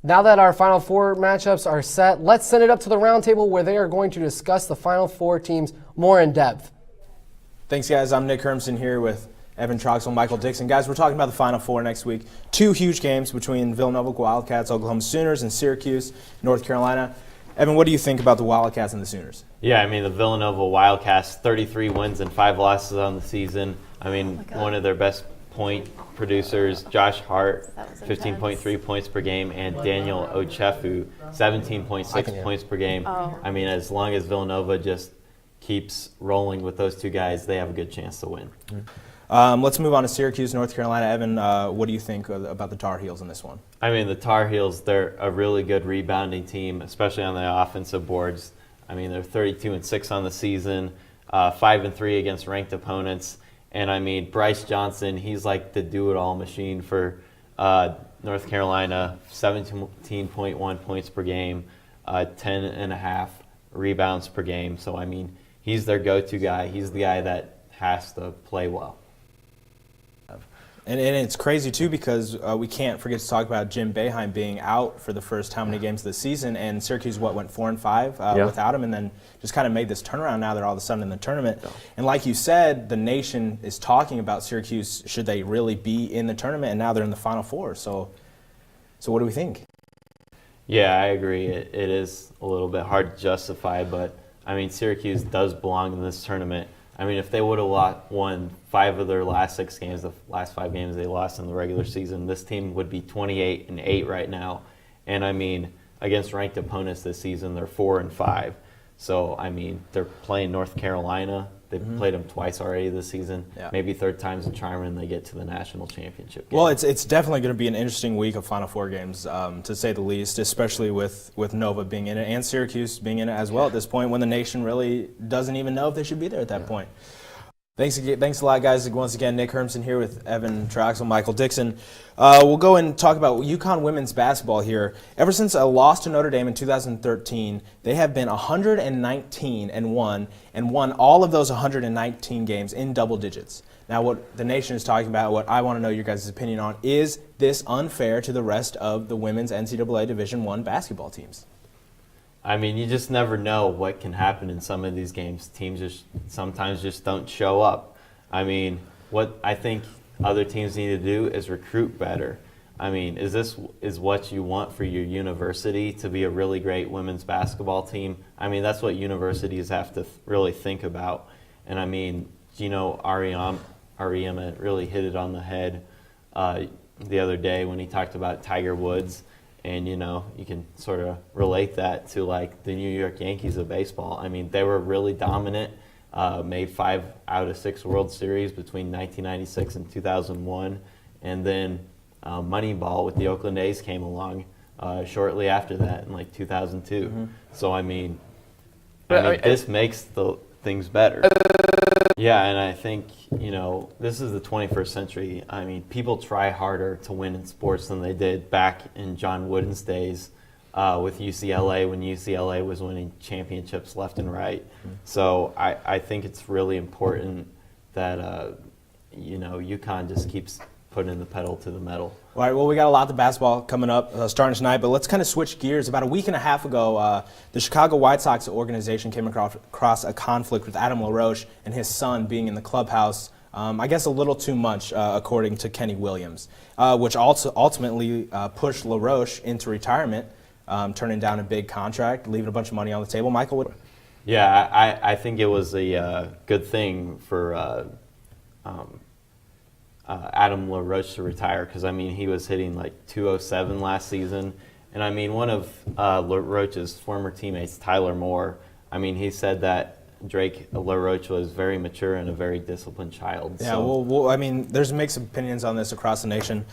Now that our Final Four matchups are set, let's send it up to the roundtable where they are going to discuss the Final Four teams more in depth. Thanks, guys. I'm Nick Hermson here with Evan Troxel, Michael Dixon. Guys, we're talking about the Final Four next week. Two huge games between Villanova Wildcats, Oklahoma Sooners, and Syracuse, North Carolina. Evan, what do you think about the Wildcats and the Sooners? Yeah, I mean, the Villanova Wildcats, 33 wins and 5 losses on the season. I mean, one of their best point producers, Josh Hart, 15.3 points per game, and Daniel Ochefu, 17.6 points per game. I mean, as long as Villanova just keeps rolling with those two guys, they have a good chance to win. Let's move on to Syracuse, North Carolina. Evan, what do you think about the Tar Heels in this one? I mean, the Tar Heels, they're a really good rebounding team, especially on the offensive boards. I mean, they're 32-6 on the season, 5-3 against ranked opponents. And, I mean, Bryce Johnson, he's like the do-it-all machine for North Carolina, 17.1 points per game, 10.5 rebounds per game. So, I mean, he's their go-to guy. He's the guy that has to play well. And it's crazy, too, because we can't forget to talk about Jim Boeheim being out for the first how many games of the season, and Syracuse, went 4-5 without him, and then just kind of made this turnaround now they're all of a sudden in the tournament. Yeah. And like you said, the nation is talking about Syracuse, should they really be in the tournament, and now they're in the Final Four. So what do we think? Yeah, I agree. It is a little bit hard to justify, but, I mean, Syracuse does belong in this tournament. I mean, if they would have won 5 of their last 6 games, the last 5 games they lost in the regular season, this team would be 28-8 right now. And I mean, against ranked opponents this season, they're 4-5. So I mean, they're playing North Carolina. They've played them twice already this season. Yeah. Maybe third time's a charm, and they get to the national championship game. Well, it's definitely going to be an interesting week of Final Four games, to say the least, especially with Nova being in it and Syracuse being in it as well at this point, when the nation really doesn't even know if they should be there at that point. Thanks a lot, guys. Once again, Nick Hermson here with Evan Troxel, Michael Dixon. We'll go and talk about UConn women's basketball here. Ever since a loss to Notre Dame in 2013, they have been 119-1 and won all of those 119 games in double digits. Now, what the nation is talking about, what I want to know your guys' opinion on, is this unfair to the rest of the women's NCAA Division I basketball teams? I mean, you just never know what can happen in some of these games. Teams sometimes just don't show up. I mean, what I think other teams need to do is recruit better. I mean, is what you want for your university, to be a really great women's basketball team? I mean, that's what universities have to really think about. And I mean, Gino Ariema really hit it on the head the other day when he talked about Tiger Woods. And, you know, you can sort of relate that to, like, the New York Yankees of baseball. I mean, they were really dominant, made 5 out of 6 World Series between 1996 and 2001. And then Moneyball with the Oakland A's came along shortly after that in, like, 2002. So, I mean, this makes the things better. Yeah, and I think, you know, this is the 21st century. I mean, people try harder to win in sports than they did back in John Wooden's days with UCLA, when UCLA was winning championships left and right. So I think it's really important that, you know, UConn just keeps putting the pedal to the metal. All right, well, we got a lot of basketball coming up starting tonight, but let's kind of switch gears. About a week and a half ago, the Chicago White Sox organization came across a conflict with Adam LaRoche and his son being in the clubhouse, I guess a little too much, according to Kenny Williams, which also ultimately pushed LaRoche into retirement, turning down a big contract, leaving a bunch of money on the table. Michael, what? Yeah, I think it was a good thing for Adam LaRoche to retire, because, I mean, he was hitting like 207 last season. And, I mean, one of LaRoche's former teammates, Tyler Moore, I mean, he said that Drake LaRoche was very mature and a very disciplined child. Yeah, so. Well, I mean, there's mixed opinions on this across the nation.